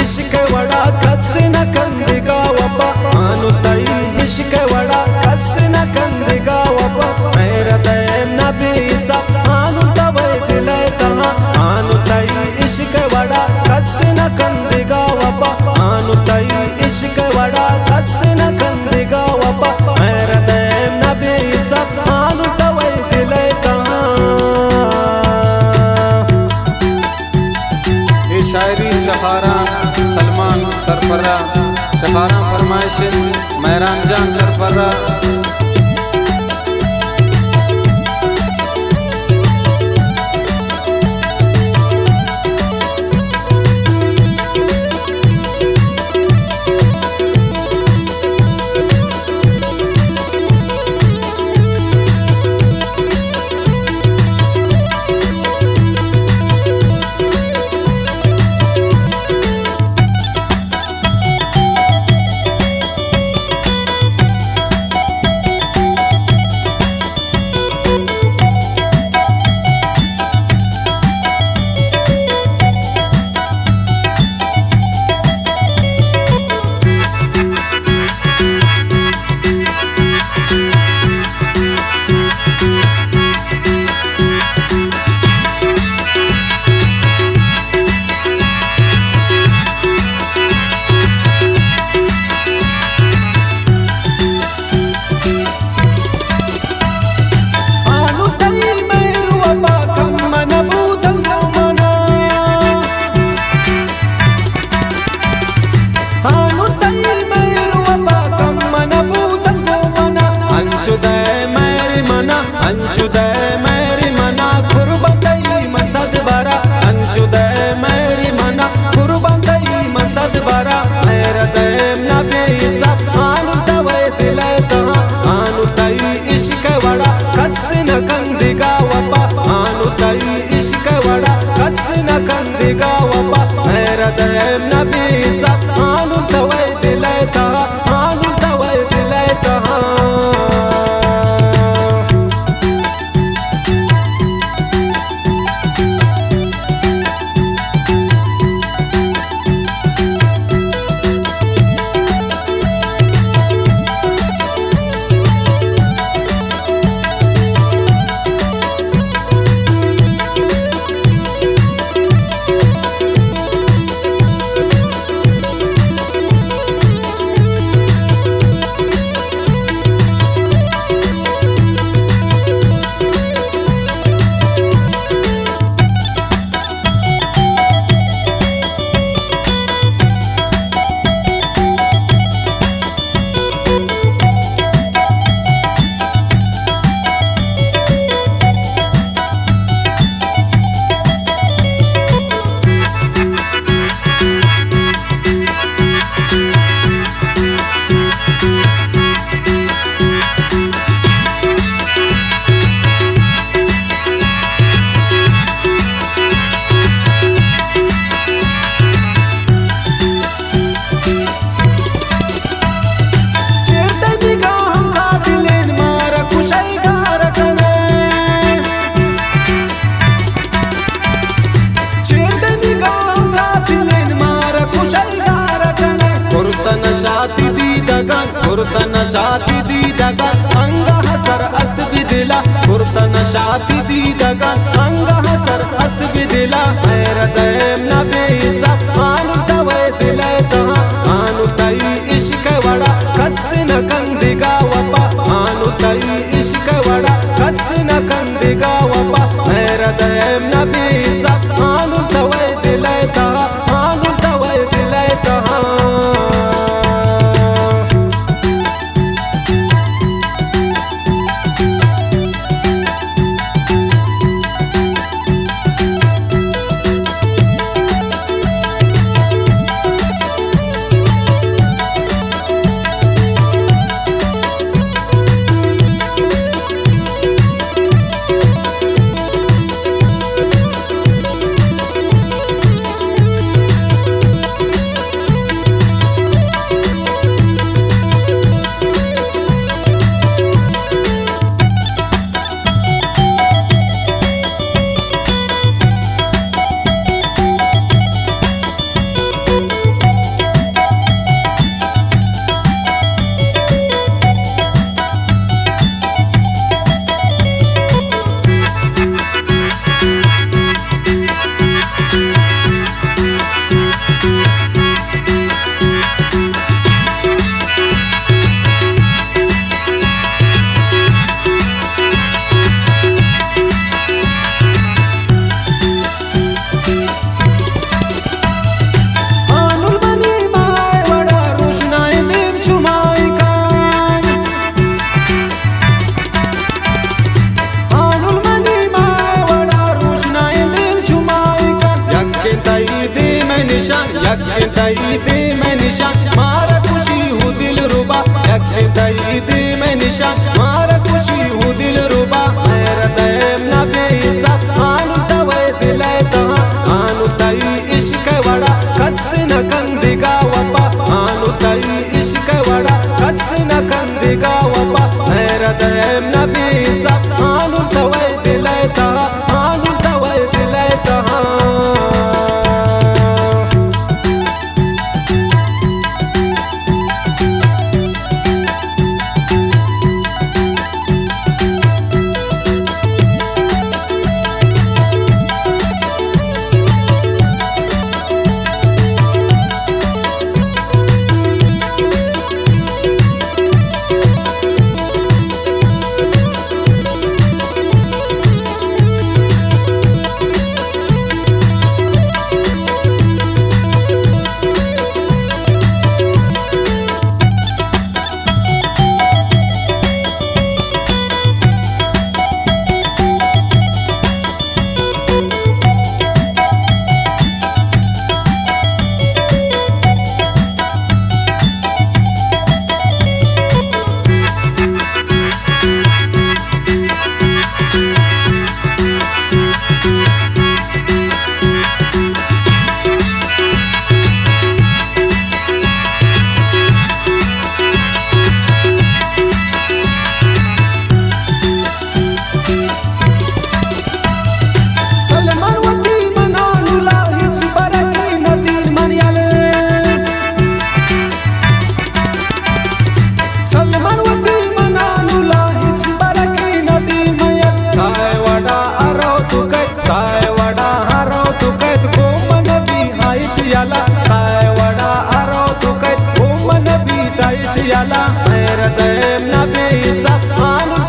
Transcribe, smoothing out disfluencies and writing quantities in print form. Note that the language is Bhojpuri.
इश्क वड़ा कस न कंदिगा वबा आनु तई इश्क वड़ा कस न कंदिगा वबा मेरा दैम नबी सा आनु तवे दिले तहा आनु तई इश्क वड़ा कस न कंदिगा वबा आनु तई इश्क वड़ा कस न कंदिगा वबा मेरा दैम नबी सा आनु तवे दिले तहा। ये शायरी शफारा सलमान सरफरा शफारा फरमाइश महरान जान सरफरा। दैम नबी सा आनु तवे दिले तहा आनु तवे दिले तहा। शाती दी दगन कुर्तन शाती दी दगन अंगा हसर अस्त बिदिला कुर्तन शाती दी दगन अंगा हसर अस्त बिदिला मेरा दैम नबी सा आनु तवे दिले तहा आनु तई इश्क वड़ा कस न कंदिगा वबा आनु तई इश्क वड़ा कस न कंदिगा वबा मेरा दैम नबी सा आनु तवे दिले तहा आनु तवे दिले तहा। निशान यके दई दे मैं निशान मारा खुशी हूँ दिल रुबा यके दई दे मैं निशान मारा खुशी हूँ दिल रुबा मेरा दैम ना बेसा आनु तवे दिले तहा आनु तई इश्क वड़ा कस न कंदिगा वपा आनु तई इश्क वड़ा कस न कंदिगा वपा मेरा दैम ना बेसा आनु तवे दिले तहा आनु तवे दिले तहा मेरा दैम ना बेसा आनु